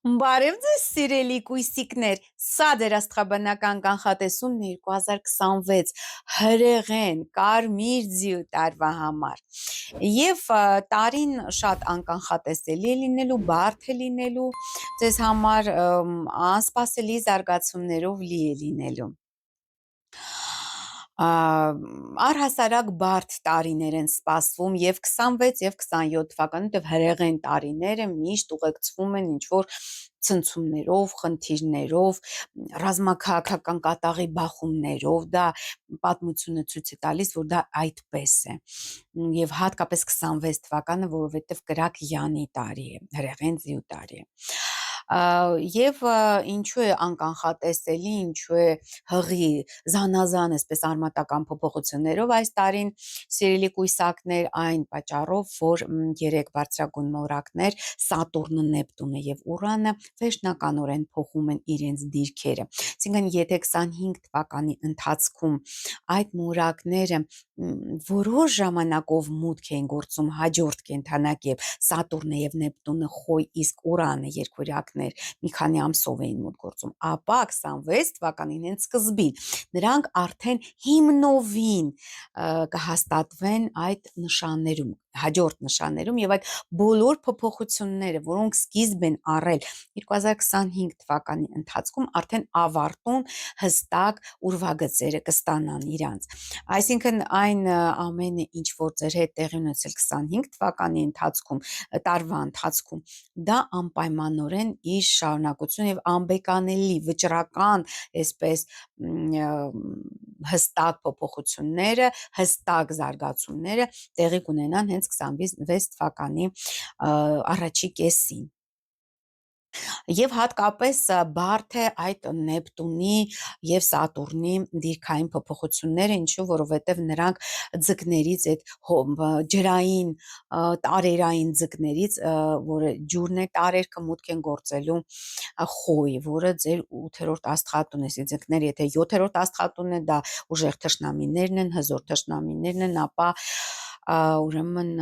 Բարև ձեզ սիրելի կույսիկներ, սա դեր աստղաբանական կանխատեսումն է 2026 հրեղեն կարմիր ձիու տարվա համար եւ տարին շատ անկանխատեսելի է լինելու, բարդ է լինելու, ձեզ համար անսպասելի զարգացումներով լի է լինելու առհասարակ բարդ տարիներ են սպասվում եւ 26 եւ 27 թվականը դեպ հրեղեն տարիները միշտ ուղեկցվում են ինչ-որ ցնցումներով, խնդիրներով, ռազմաքաղաքական կատաղի բախումներով, դա պատմությունը ցույց է տալիս, որ դա այդպես է։ Եվ հատկապես 26 թվականը, որովհետեւ կրակ յանի տարի է, հրեղեն ձիու տարի է։ Եվ ինչու է անկանխատեսելի, ինչու է հղի զանազան այսպես արմատական փոփոխություններով այս տարին սիրելի կույսակներ այն պատճառով, որ երեք բարձրագույն մոլորակներ Սատուրնը, Նեպտունը եւ Ուրանը վերջնականորեն փոխում են իրենց դիրքերը։ Այսինքն եթե 25 թվականի ընթացքում այդ մոլորակները որոշ ժամանակով մուտք էին գործում հաջորդ կենդանակի եւ Սատուրնը եւ Նեպտունը խոյ, իսկ Ուրանը երկորյակներ մի քանի ամսով էին մուտք գործում, ապա 26 թվականին հենց սկզբին նրանք արդեն հիմնովին կհաստատվեն այդ նշաններում, հաջորդ նշաններում եւ այդ բոլոր փոփոխությունները, որոնք սկիզբ են առել 2025 թվականի ընթացքում արդեն ավարտուն հստակ ուրվագծերը կստանան իրանց։ Այսինքն այն ամենը, ինչ որ ձեր հետ տեղի ունեցել 25 թվականի ընթացքում, տարվա ընթացքում, դա անպայմանորեն իր շարունակություն եւ անբեկանելի վճռական, այսպես հստակ փոփոխությունները, հստակ զարգացումները տեղի կունենան հենց 26 թվականի առաջի կեսին։ Եվ հատկապես բարդ է այդ Նեպտունի եւ Սատուրնի դիրքային փոփոխությունները, ինչու որովհետեւ նրանք ձկներից այդ ջրային տարերային ձկներից, որը ջուրն է տարերքը մուտք են գործելու խոյ, որը ձեր 8-րդ աստղատուն է, ձկները եթե 7-րդ աստղատուն է, դա ուժեղ թշնամիներն են, հզոր թշնամիներն են, ապա ուրեմն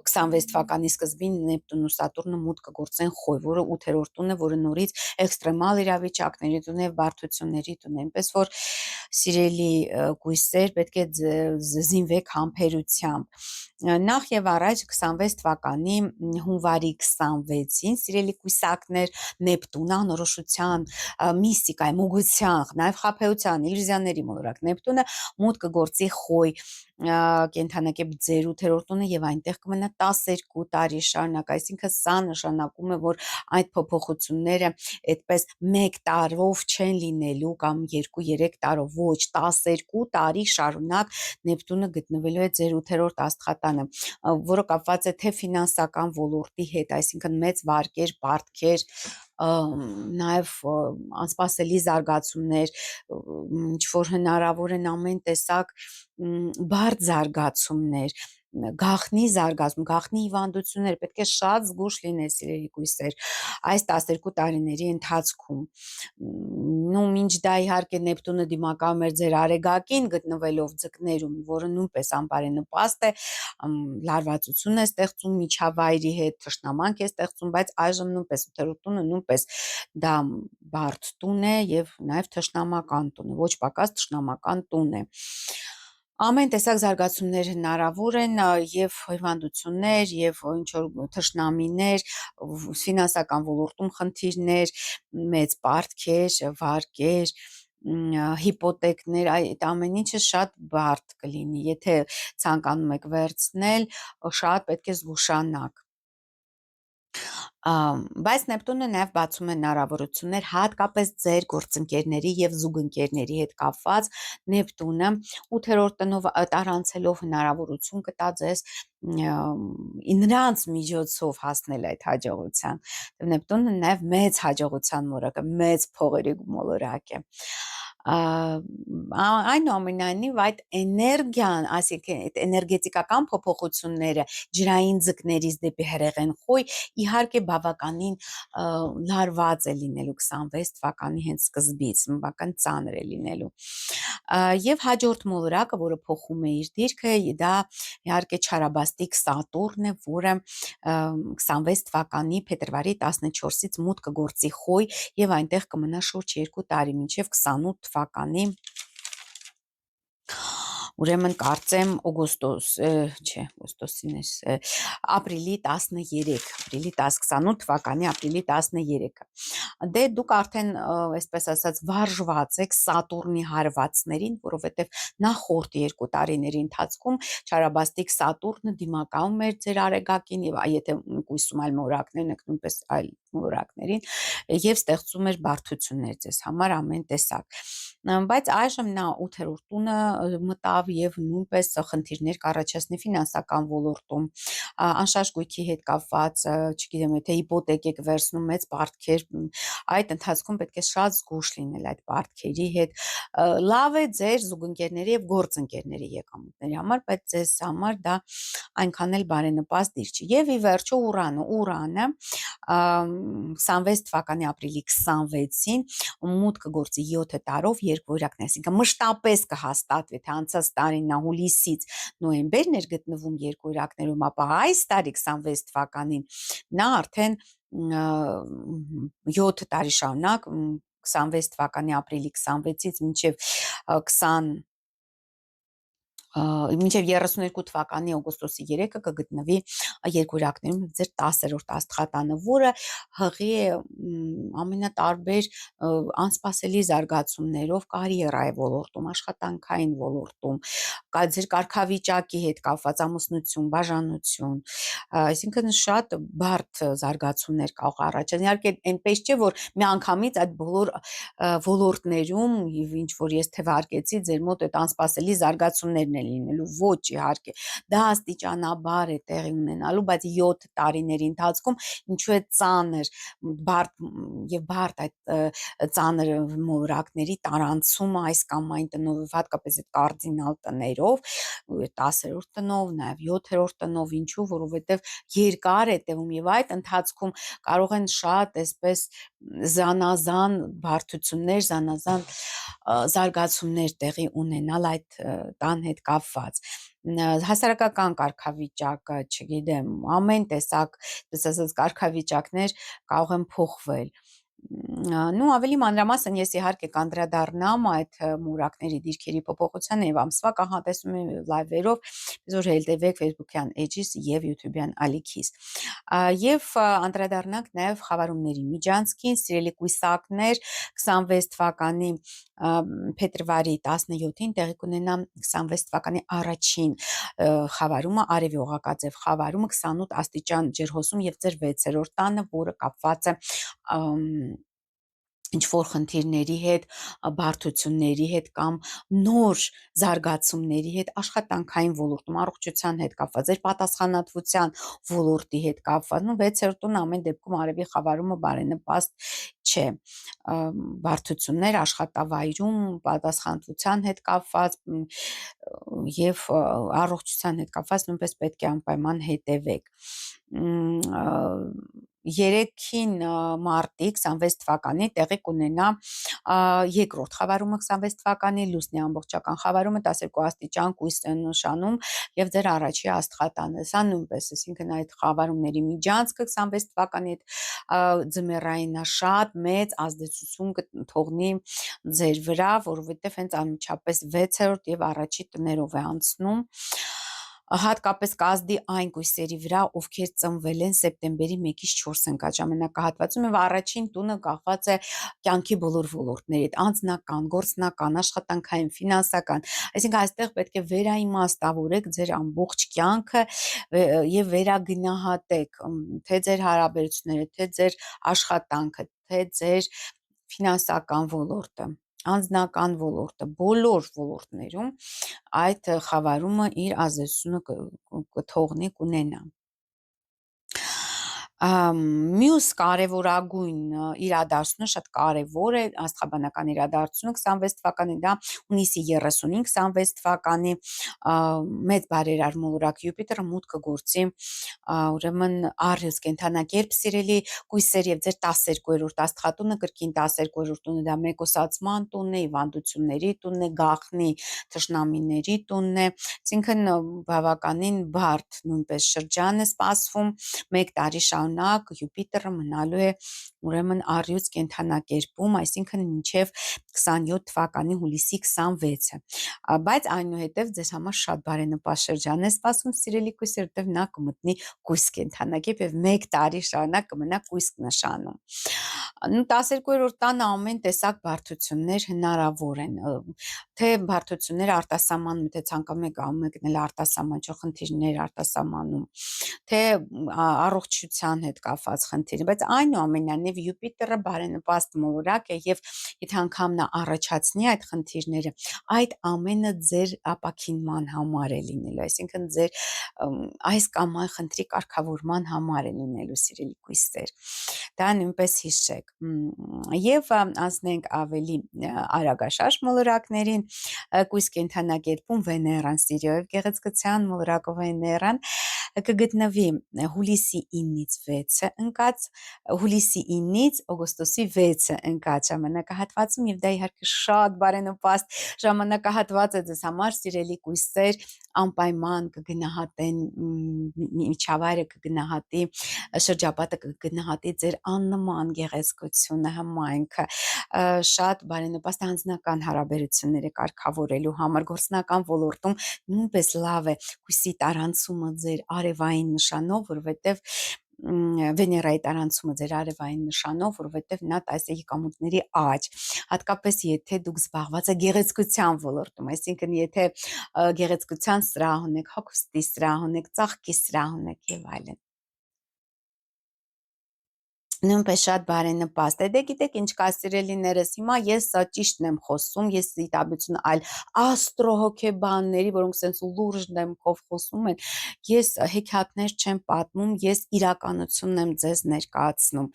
26 թվականի սկզբին Նեպտուն ու Սատուրնը մուտք կգործեն խոյ, որը 8-րդ տուն է, որը նորից էքստրեմալ իրավիճակների տուն է, բարդությունների տուն է, այնպես որ սիրելի կույսեր պետք է զինվեք համբերությամբ։ Նախ եւ առաջ 26 թվականի հունվարի 26-ին սիրելի կույսակներ Նեպտունը անորոշության, միստիկայի, մոգության, նաեւ խաբեության, իլյուզիաների մոլորակ Նեպտունը մուտք կգործի խոյ կենդանակե ձեր 8-րդ տունը եւ այնտեղ կմնա 12 տարի շարունակ, այսինքն սա նշանակում է, որ այդ փոփոխությունները այդպես 1 տարով չեն լինելու կամ 2-3 տարով, ոչ 12 տարի շարունակ Նեպտունը գտնվելու է ձեր 8-րդ աստղատանը, որը կապված է թե ֆինանսական ոլորտի հետ, այսինքն մեծ վարկեր, պարտքեր, նաև անսպասելի զարգացումներ, ինչ որ հնարավոր են ամեն տեսակ բարդ զարգացումներ, գաղտնի զարգացում, գաղտնի հիվանդություններ, պետք է շատ զգուշ լինել սիրելի կույսեր այս 12 տարիների ընթացքում։ Մինչ դա իհարկե Նեպտունը դիմակայում էր ձեր արեգակին գտնվելով ձկներում, որը նույնպես անբարենպաստ է, լարվածություն է ստեղծում միջավայրի հետ, թշնամանք է ստեղծում, բայց այժմ նույնպես 8-րդ տունը նույնպես դա բարդ տուն է եւ նաեւ թշնամական տուն է, ոչ պակաս թշնամական տուն է։ Ամեն տեսակ զարգացումներ հնարավոր են եւ հիվանդություններ եւ ինչ որ թշնամիներ, ֆինանսական ոլորտում խնդիրներ, մեծ պարտքեր, վարկեր, հիպոթեկներ, այդ ամեն ինչը շատ բարդ կլինի, եթե ցանկանում եք վերցնել, շատ պետք է զգուշանաք։ Բայց Նեպտունը նաև բացում է հնարավորություններ հատկապես ձեր գործընկերների եւ զուգընկերների հետ կապված, Նեպտունը 8-րդ տնով տարանցելով հնարավորություն կտա ձեզ նրանց միջոցով հասնել այդ հաջողության։ Նեպտունը նաև մեծ հաջողության մոլորակ է, մեծ փողերի մոլորակ է։ Այնուամենայնիվ այդ էներգիան, այսինքն այդ էներգետիկական փոփոխությունները ջրային ձկներից դեպի հրեղեն խոյ իհարկե բավականին լարված է լինելու 26 թվականի հենց սկզբից, բավական ծանր է լինելու։ Եվ հաջորդ մոլորակը, որը փոխում է իր դիրքը, դա իհարկե չարաբաստիկ Սատուրնն է, որը 26 թվականի փետրվարի 14-ից մուտք կգործի խոյ եւ այնտեղ կմնա շուրջ 2 տարի, մինչեւ 28 թվականի ուրեմն կարծեմ ապրիլի 28 թվականի ապրիլի 13-ը։ Դե դուք արդեն այսպես ասած վարժված եք Սատուրնի հարվածներին, որովհետև նախորդ 2 տարիների ընթացքում չարաբաստիկ Սատուրնը դիմակայում էր ձեր արեգակին եւ եթե կույսում այլ մոլորակներն եք նույնպես այլ մոլորակներին եւ ստեղծում էր բարդություններ ձեզ համար ամեն տեսակ։ Բայց այժմ նա 8-րդ տունը մտավ եւ նույնպես խնդիրներ կառաջացնի ֆինանսական ոլորտում, անշարժ գույքի հետ կապված, չգիտեմ, եթե հիպոթեկ եք վերցնում մեծ պարտքեր, այդ ընթացքում պետք է շատ զգույշ լինել այդ պարտքերի հետ։ Լավ է ձեր զուգընկերների եւ գործընկերների եկամուտների համար, բայց ձեզ համար դա այնքան էլ բարենպաստ դիր չի։ Եվ ի վերջո Ուրանը 26 թվականի ապրիլի 26-ին մուտք գործի 7 տարով երկվորյակն է, այսինքն մշտապես կհաստատվի, թե անցած տարին նա հուլիսից նոյեմբերն էր գտնվում երկվորյակներում, ապա այս տարի 26 թվականին նա արդեն 7 տարի շարունակ 26 թվականի ապրիլի 26-ից մինչև 32 թվականի օգոստոսի 3-ը կգտնվի երկվորյակներում ձեր 10-րդ աստղատանը, որը հղի է ամենատարբեր անսպասելի զարգացումներով կարիերայի ոլորտում, աշխատանքային ոլորտում, ձեր կարգավիճակի հետ կապված ամուսնություն, բաժանություն, այսինքն շատ բարդ զարգացումներ կարող առաջացնել։ Իհարկե այնպես չէ, որ միանգամից այդ բոլոր ոլորտներում եւ ինչ որ ես թվարկեցի, ձեր մոտ այդ անսպասելի զարգացումներն են լինելու, ոչ իհարկե, դա աստիճանաբար է տեղի ունենալու, բայց 7 տարիների ընթացքում ինչու է ծանր, բարդ այդ ծանր մոլորակների տարանցումը այս կամ այն տնով, հատկապես այդ կարդինալ տներով, 10-րդ տնով, նաև 7-րդ տնով, ինչու, որովհետև երկար է տևում եւ այդ ընթացքում կարող են շատ այսպես զանազան բարդություններ, զանազան զարգացումներ տեղի ունենալ այդ տան հետ կապված, հասարակական կարգավիճակը, չգիտեմ, ամեն տեսակ, ասած կարգավիճակներ կարող են փոխվել։ Նու ավելի մանրամասն ես իհարկե կանդրադառնամ այդ մուրակների դիրքերի փոփոխությանը եւ ամսվա կանխատեսում եմ լայվերով, որ հետևեք Facebook-յան էջից եւ YouTube-յան ալիքից։ Եվ անդրադառնանք նաեւ խավարումների միջանցքին, սիրելի կույսակներ, 26 թվականի փետրվարի 17-ին տեղի կունենա 26 թվականի առաջին խավարումը, արևյուղակաձև խավարումը 28 աստիճան ջրհոսում եւ ձեր 6-րդ տանը, որը կապված է ինչ-որ խնդիրների հետ, բարդությունների հետ կամ նոր զարգացումների հետ աշխատանքային ոլորտում, առողջության հետ կապված, ձեր պատասխանատվության ոլորտի հետ կապված, 6-րդ տուն ամեն դեպքում արևի խավարումը բարենպաստ չէ, բարդություններ աշխատավայրում, պատասխանատվության հետ կապված եւ առողջության հետ կապված նույնպես պետք է անպայման հետևեք։ 3-ին մարտի 26 թվականի տեղի կունենա երկրորդ խավարումը 26 թվականի, լուսնի ամբողջական խավարումը 12 աստիճան կույս է նշանում եւ ձեր առաջի աստղատանը, սա նույնպես, այսինքն այդ խավարումների միջանցքը 26 թվականի այդ ձմեռային շատ մեծ ազդեցություն կթողնի ձեր վրա, որովհետեւ հենց անմիջապես 6-րդ եւ առաջի տներով է անցնում, հատկապես կազդի այն կույսերի վրա, ովքեր ծնվել են սեպտեմբերի 1-ից 4 ընկած ժամանակահատվածում եւ առաջին տունը կախված է կյանքի բոլոր ոլորտներից, անձնական, գործնական, աշխատանքային, ֆինանսական, այսինքն այստեղ պետք է վերաիմաստավորեք ձեր ամբողջ կյանքը եւ վերագնահատեք թե ձեր հարաբերությունները, թե ձեր աշխատանքը, թե ձեր ֆինանսական ոլորտը, անձնական ոլորտը, բոլոր ոլորտներում այդ խավարումը իր ազդեցությունը կթողնի կունենա։ Մյուս կարևորագույն իրադարձությունը շատ կարևոր է աստղաբանական իրադարձությունը 26 թվականի դա հունիսի 30-ին 26 թվականի մեծ բարերար մոլորակ Յուպիտերը մուտք կգործի ուրեմն Առյուծ կենդանակերպ սիրելի կույսեր եւ ձեր 12-րդ աստղատունը կրկին 12-րդ տունը դա մեկուսացման տունն է, հիվանդությունների տունն է, գաղտնի թշնամիների տունն է, այսինքն բավականին բարդ նույնպես շրջան է սպասվում, մեկ տարի շարունակ Յուպիտերը մնալու է ուրեմն առյուծ կենդանակերպում, այսինքն մինչև 27 թվականի հուլիսի 26-ը, բայց այնուհետև ձեզ համար շատ բարենպաստ շրջան է սպասում սիրելի կույսեր, որտեղ նա կմտնի կույս կենդանակերպ եւ մեկ տարի շարունակ կմնա կույս նշանում։ 12-րդ տանը ամեն տեսակ բարդություններ հնարավոր են, թե բարդությունները արտասահմանում, թե ցանկանում եք մեկնել արտասահմանչող խնդիրներ արտասահմանում, թե առողջության հետ կապված խնդիր, բայց այնուամենայնիվ Յուպիտերը բարենպաստ մոլորակ է եւ եթե անգամ նա առաջացնի այդ խնդիրները, այդ ամենը ձեր ապաքինման համար է լինելու, այսինքն ձեր այս կամ այն խնդրի կարգավորման համար է լինելու սիրելի կույսեր, դա նույնպես հիշեք եւ անցնենք ավելի արագաշարժ մոլորակներին, կույս կենդանակերպում Վեներան սիրիով գեղեցկության մոլորակով Վեներան կգտնվի հուլիսի 9-ից 6-ը ընկած, հուլիսի 9-ից օգոստոսի 6-ը ընկած ժամանակահատվածում եւ դա իհարկե շատ բարենպաստ ժամանակահատված է ձեզ համար սիրելի կույսեր, անպայման կգնահատեն միջավայրը կգնահատի շրջապատը կգնահատի ձեր աննման գեղեցկությունը, հմայքը, շատ բարենպաստ անձնական հարաբերությունները կարգավորելու համար գործնական ոլորտում նույնպես լավ է հույսի տարանցումը ձեր արևային նշանով, որովհետև Վեներայի տարանցումը ձեր արևային նշանով, որովհետև նա տալիս է եկամուտների աճ, հատկապես եթե դուք զբաղված եք գեղեցկության ոլորտում, այսինքն եթե գեղեցկության սրահ ունեք, հագուստի սրահ ունեք, ծաղկի սրահ ունեք եւ այլն։ Նույնպես շատ բարենպաստ է, դե գիտեք ինչ կա սիրելիներս, հիմա ես ճիշտն եմ խոսում, ես դիտաբություն այլ աստրոհոգեբանների, որոնք սենց լուրջ դեմքով խոսում են, ես հեքիաթներ չեմ պատմում, ես իրականությունն եմ ձեզ ներկայացնում,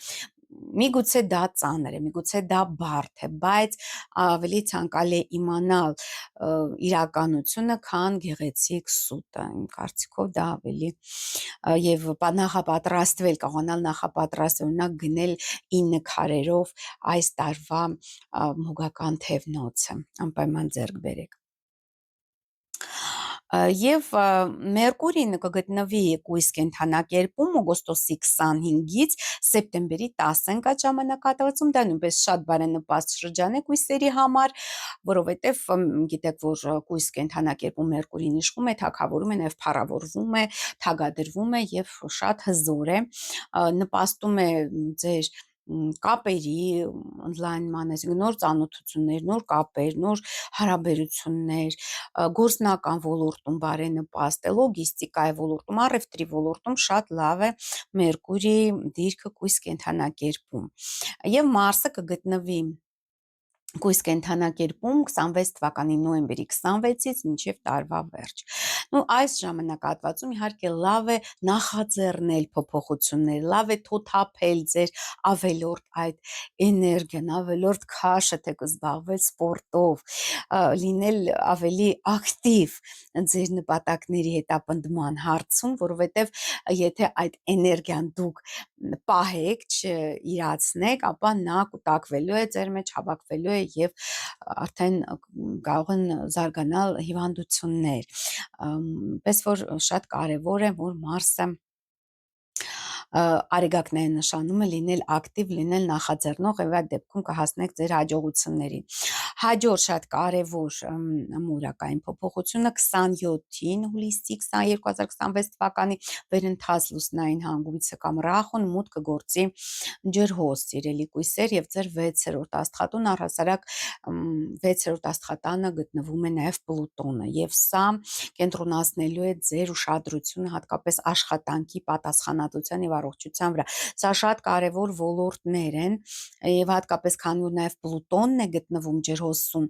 միգուցե դա ծանր է, միգուցե դա բարդ է, բայց ավելի ցանկալի է իմանալ իրականությունը, քան գեղեցիկ սուտը, իմ կարծիքով դա ավելի եւ նախապատրաստվել, կարողանալ նախապատրաստել, օրինակ գնել 9 քարերով այս տարվա մոգական թևնոցը, անպայման ձեռք բերեք։ Եվ Մերկուրին կգտնվի կույս կենդանակերպում օգոստոսի 25-ից սեպտեմբերի 10-ը ընկած ժամանակահատվածում, դա նույնպես շատ բարենպաստ շրջան է կույսերի համար, որովհետև գիտեք, որ կույս կենդանակերպում Մերկուրին իշխում է, թագավորում է, նաև փառավորվում է, թագադրվում է եւ շատ հզոր է, նպաստում է ձեր կապերի ընդլայնման, այսինքն նոր ծանոթություններ, նոր կապեր, նոր հարաբերություններ, գործնական ոլորտում բարենպաստ է, լոգիստիկայի ոլորտում, առևտրի ոլորտում շատ լավ է Մերկուրի դիրքը կույս կենդանակերպում եւ Մարսը կգտնվի կույս կենդանակերպում 26 թվականի նոյեմբերի 26-ից մինչև տարվա վերջ։ Այս ժամանակահատվածում իհարկե լավ է նախաձեռնել փոփոխություններ, լավ է թոթափել ձեր ավելորդ այդ էներգիան, ավելորդ քաշը, թե կզբաղվել սպորտով, լինել ավելի ակտիվ ձեր նպատակների հետապնդման հարցում, որովհետև եթե այդ էներգիան դուք պահեք, չիրացնեք, ապա նա կուտակվելու է ձեր մեջ, հավաքվելու է եւ արդեն կարող են զարգանալ հիվանդություններ, պես որ շատ կարևոր է, որ Մարսը արեգակնային նշանում է լինել ակտիվ, լինել նախաձեռնող եւ այդ դեպքում կհասնեք ձեր հաջողություններին։ Հաջորդ շատ կարևոր մուրակային փոփոխությունը 27-ին հուլիսի 2026 թվականի վերընթաց լուսնային հանգույցը կամ ռախուն մուտք կգործի ջրհոս սիրելի կույսեր եւ ձեր 6-րդ աստղատուն առհասարակ 6-րդ աստղատանը գտնվում է նաեւ Պլուտոնը եւ սա կենտրոնացնելու է ձեր ուշադրությունը հատկապես աշխատանքի պատասխանատվության եւ առողջության վրա։ Սա շատ կարևոր ոլորտներ են եւ հատկապես քանի որ նաեւ Պլուտոնն է գտնվում ջրհոսում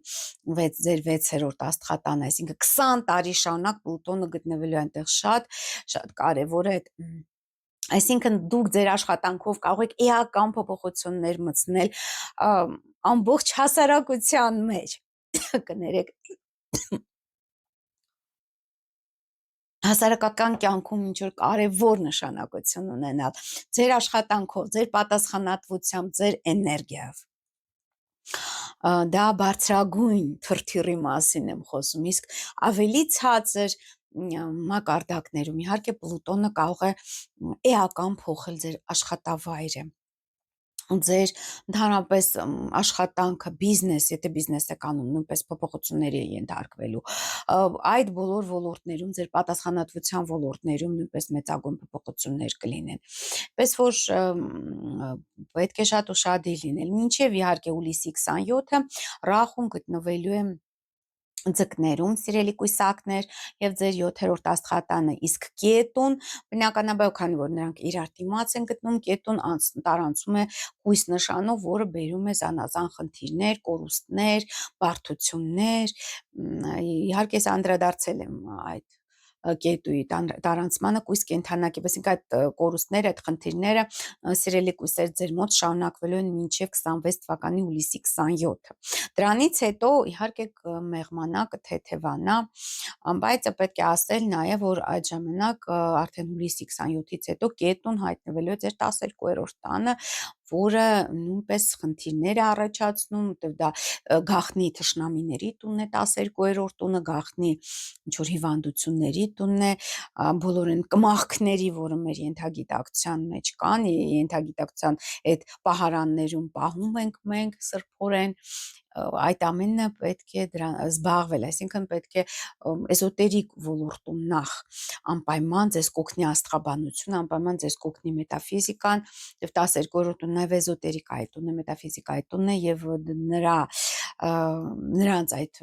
ձեր 6-րդ աստղատանը, այսինքն 20 տարի շարունակ Պլուտոնը գտնվելու է այնտեղ շատ կարևոր է Այսինքն դուք ձեր աշխատանքով կարող եք էական փոփոխություններ մտցնել ամբողջ հասարակության մեջ, կներեք, հասարակական կյանքում ինչ-որ կարևոր նշանակություն ունենալ, ձեր աշխատանքով, ձեր պատասխանատվությամբ, ձեր էներգիայով։ Դա բարձրագույն թրթիռի մասին եմ խոսում, իսկ ավելի ցածր մակարդակներում իհարկե Պլուտոնը կարող է էական փոխել ձեր աշխատավայրը, ձեր ընդհանրապես աշխատանքը, բիզնես, եթե բիզնես եք անում, նույնպես փոփոխությունների է ենթարկվելու, այդ բոլոր ոլորտներում, ձեր պատասխանատվության ոլորտներում նույնպես մեծագույն փոփոխություններ կլինեն, պես որ պետք է շատ ուշադիր լինել, մինչև իհարկե հուլիսի 27-ը Ռախուն գտնվելու է ձկներում, սիրելի կույսակներ, եւ ձեր 7-րդ աստղատանը, իսկ կետուն, բնականաբար, քանի որ նրանք իրար դիմաց են գտնում, կետուն տարանցում է կույս նշանով, որը բերում է զանազան խնդիրներ, կորուստներ, բարդություններ, իհարկե ես անդրադարձել եմ այդ կետուի տարանցմանը կույս կենդանակի, այսինքն այդ կորուստները, այդ խնդիրները սիրելի կույսեր ձեր մոտ շարունակվելու են մինչև 26 թվականի հուլիսի 27-ը։ Դրանից հետո իհարկե կմեղմանա, կթեթևանա, բայց պետք է ասել նաև, որ այդ ժամանակ արդեն հուլիսի 27-ից հետո կետուն հայտնվելու է ձեր 12-րդ տանը, որը նույնպես խնդիրներ է առաջացնում, դա գաղտնի թշնամիների տունն է, 12-րդ տունը գաղտնի ինչ-որ հիվանդությունների տունն է, բոլորեն կմախքների, որը մեր ենթագիտակցության մեջ կան, ենթագիտակցության այդ պահարաններում պահում ենք մենք սրբորեն, այդ ամենը պետք է դրան զբաղվել, այսինքն պետք է էզոտերիկ ոլորտում նախ անպայման ձեզ կօգնի աստղաբանությունը, անպայման ձեզ կօգնի մետաֆիզիկան, եւ 12-րդ տունն է էզոտերիկայի տունն է, մետաֆիզիկայի տունն է եւ նրանց այդ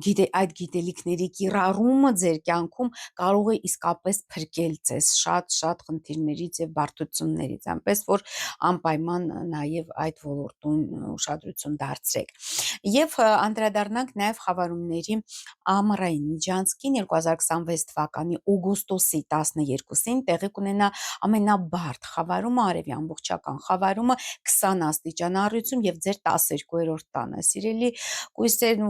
գիտելիքների կիրառումը ձեր կյանքում կարող է իսկապես փրկել ձեզ շատ խնդիրներից եւ բարդություններից, այնպես որ անպայման նաեւ այդ ոլորտում ուշադրություն դարձրեք։ Եվ անդրադառնանք նաև խավարումների ամռային միջանցքին 2026 թվականի օգոստոսի 12-ին տեղի կունենա ամենաբարդ խավարումը, արևի ամբողջական խավարումը 20 աստիճան առյուծում եւ ձեր 12-րդ տանը, սիրելի կույսեր,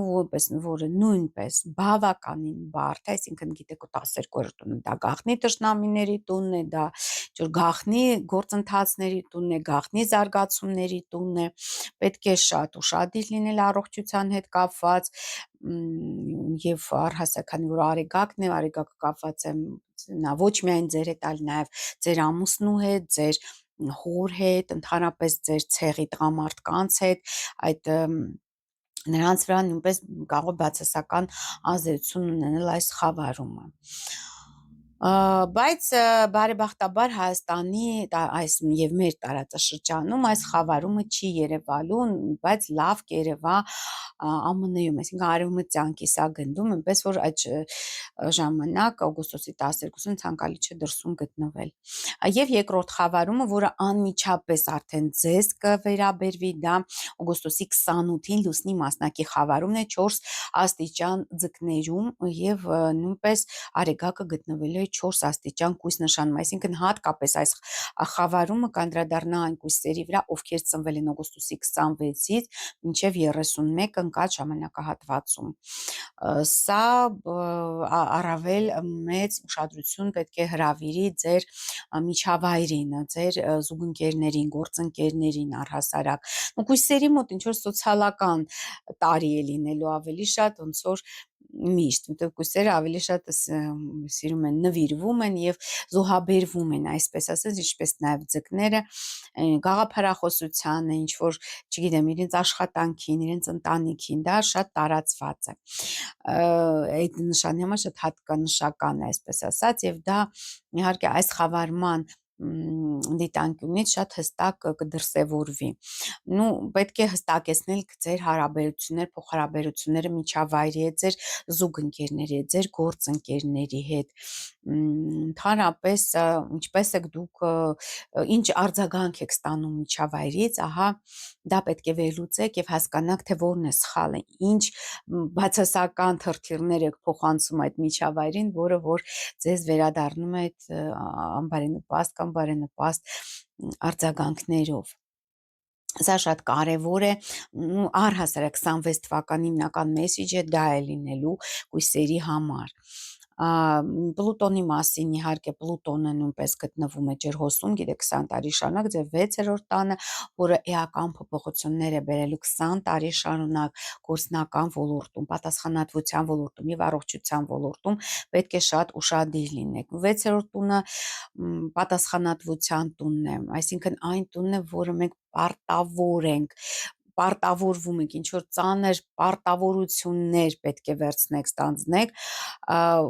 որը նույնպես բավականին բարդ է, այսինքն գիտեք 12-րդ տունը դա գաղտնի թշնամիների տունն է, դա գաղտնի գործընթացների տունն է, գաղտնի զարգացումների տունն է, պետք է շատ ուշադիր լինել առողջության հետ կապված եւ առհասարակ քանի որ արեգակն է, արեգակը կապված է նա ոչ միայն ձեր հետ, այլ նաեւ ձեր ամուսնու հետ, ձեր հոր հետ, ընդհանրապես ձեր ցեղի տղամարդկանց հետ, այդ նրանց վրա նույնպես կարող է բացասական ազդեցություն ունենալ այս խավարումը։ Բայց բարեբախտաբար Հայաստանի այս եւ մեր տարածաշրջանում այս խավարումը չի երևալու, բայց լավ կերևա ԱՄՆ-ում, այսինքն արևմտյան կիսագնդում, այնպես որ այդ ժամանակ օգոստոսի 12-ին ցանկալի չէ դրսում գտնվել։ Եվ երկրորդ խավարումը, որը անմիջապես արդեն ձեզ կվերաբերվի, դա օգոստոսի 28-ին լուսնի մասնակի խավարումն է 4 աստիճան ձկներում եւ նույնպես արեգակը գտնվելու է 4 աստիճան կույս նշանում, այսինքն հատկապես այս խավարումը կանդրադառնա այն կույսերի վրա, ովքեր ծնվել են օգոստոսի 26-ից մինչև 31 ընկած ժամանակահատվածում։ Սա առավել մեծ ուշադրություն պետք է հրավիրի ձեր միջավայրին, ձեր զուգընկերներին, գործընկերներին առհասարակ։ Կույսերի մոտ ինչ որ սոցիալական տարի է լինելու ավելի շատ, ոնց որ միշտ, որտեղ կույսերը ավելի շատ սիրում են նվիրվում են եւ զոհաբերվում են, այսպես ասած, ինչպես նաեւ ձկները գաղափարախոսությանը, ինչ որ, չգիտեմ, իրենց աշխատանքին, իրենց ընտանիքին, դա շատ տարածված է։ Այդ նշանի համար շատ հատկանշական է, այսպես ասած, եւ դա իհարկե այս խավարման դիտանկյունից շատ հստակ կդրսևորվի։ Պետք է հստակեցնել ձեր հարաբերություններ, փոխհարաբերությունները միջավայրի հետ, ձեր զուգընկերների հետ, ձեր գործընկերների հետ, ընդհանրապես ինչպես եք դուք ինչ արձագանք եք ստանում միջավայրից, ահա դա պետք է վերլուծեք եւ հասկանաք, թե որն է սխալը, ինչ բացասական թրթիռներ եք փոխանցում այդ միջավայրին, որը որ ձեզ վերադառնում է այդ անբարենպաստ կամ բարենպաստ արձագանքներով։ Սա շատ կարևոր է, առհասարակ 26 թվականի հիմնական մեսիջը դա է լինելու կույսերի համար։ Պլուտոնի մասին, իհարկե Պլուտոնը նույնպես գտնվում է ջրհոսում, գիտեք 20 տարի շարունակ, ձեր 6-րդ տանը, որը էական փոփոխություններ է բերելու 20 տարի շարունակ գործնական ոլորտում, պատասխանատվության ոլորտում եւ առողջության ոլորտում պետք է շատ ուշադիր լինեք։ 6-րդ տունը պատասխանատվության տունն է, այսինքն այն տունն է, որը մենք պարտավոր ենք, պարտավորվում ենք, ինչ որ ծանր պարտավորություններ պետք է վերցնեք, ստանձնեք,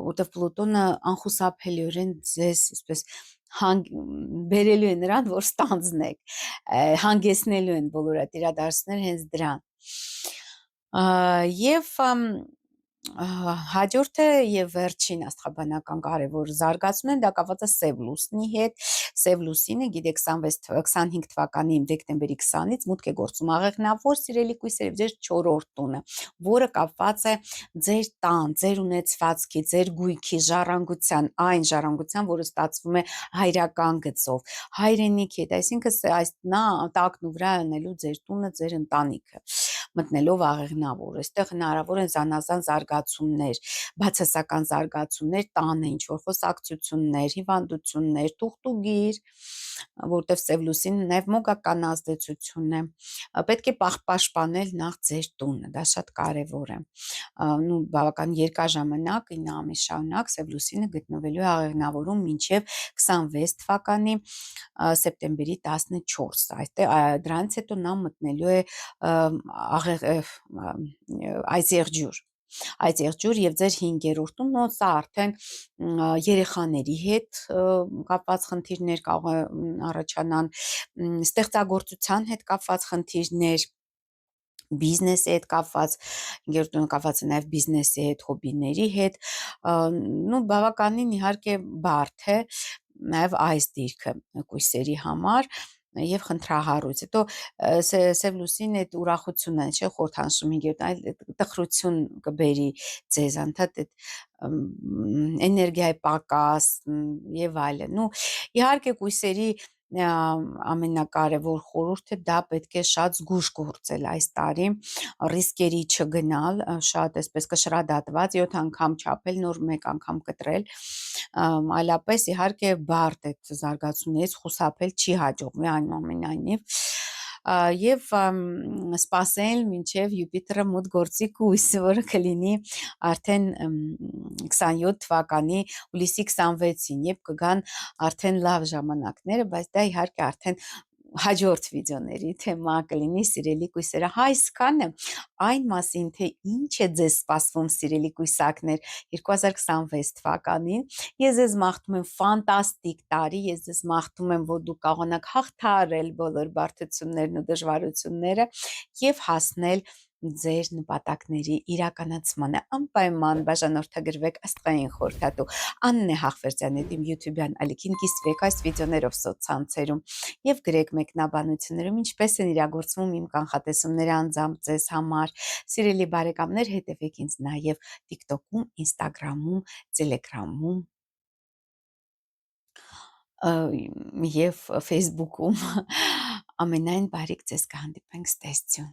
որտեղ Պլուտոնը անխուսափելիորեն ձեզ այսպես բերելու է նրան, որ ստանձնեք, հանգեցնելու են բոլոր այդ իրադարձությունները հենց դրան։ Եվ հաջորդը եւ վերջին աստղաբանական կարևոր զարգացումն է, դա կապված է Սև լուսնի հետ։ Սև լուսինը, գիտեք, 25 թվականի դեկտեմբերի 20-ից մուտք է գործում աղեղնավոր սիրելի կույսեր ձեր 4-րդ տունը, որը կապված է ձեր տան, ձեր ունեցվածքի, ձեր գույքի ժառանգության, այն ժառանգության, որը ստացվում է հայրական գծով, հայրենիքի հետ, այսինքն այս նա տակն ու վրա անելու ձեր տունը, ձեր ընտանիքը մտնելով աղեղնավոր, այստեղ հնարավոր են զանազան զարգացումներ, բացասական զարգացումներ, տանը ինչ որ խոսակցություններ, հիվանդություններ, թուղթուգիր, որտեղ Սև լուսինը նաև մոգական ազդեցություն է, պետք է պաշտպանել նախ ձեր տունը, դա շատ կարևոր է, բավական երկար ժամանակ, 9 ամիս շարունակ Սև լուսինը գտնվելու է աղեղնավորում մինչև 26 թվականի սեպտեմբերի 14, դրանից հետո նա մտնելու է այս եղջյուր եւ ձեր 5-րդ տունն, սա արդեն երեխաների հետ կապված խնդիրներ կարող է առաջանան, ստեղծագործության հետ կապված խնդիրներ, բիզնեսի հետ կապված, 5-րդ տունը կապված է նաև բիզնեսի հետ, հոբիների հետ, բավականին իհարկե բարդ է նաև այս դիրքը կույսերի համար եւ խնդրահարույց, հետո Սև լուսինը այդ ուրախությունը չէ խորհրդանշում 5-րդ, այլ տխրություն կբերի ձեզ, անդադ այդ էներգիայի պակաս եւ այլն, իհարկե կույսերի ամենակարևոր խորհուրդը դա պետք է շատ զգույշ գործել այս տարի, ռիսկերի չգնալ, շատ այսպես կշռադատված 7 անգամ չափել, նոր 1 անգամ կտրել, այլապես իհարկե բարդ այդ զարգացումներից խուսափել չի հաջողվի այնուամենայնիվ, եւ սպասել մինչև Յուպիտերը մուտք գործի կույս, որը կլինի արդեն 27 թվականի հուլիսի 26-ին, երբ կգան արդեն լավ ժամանակները, բայց դա իհարկե արդեն հաջորդ վիդեոների թեմա կլինի սիրելի կույսերը, այսքանը այն մասին, թե ինչ է ձեզ սպասվում սիրելի կույսակներ 2026 թվականին, ես ձեզ մաղթում եմ ֆանտաստիկ տարի, ես ձեզ մաղթում եմ, որ դուք կարողանաք հաղթահարել բոլոր բարդություններն ու դժվարությունները եւ հասնել ձեր նպատակների իրականացմանը, անպայման բաժանորդագրվեք աստղային խորհրդատու Աննե Հախվերդյանի իմ YouTube-յան ալիքին, կիսվեք այս վիդեոներով սոցցանցերում եւ գրեք մեկնաբանություններում ինչպես են իրագործվում իմ կանխատեսումները անձամբ ձեզ համար, սիրելի բարեկամներ, հետևեք ինձ նաեւ TikTok-ում, Instagram-ում, Telegram-ում եւ Facebook-ում, ամենայն բարիք ձեզ կհանդիպենք, ստեսություն։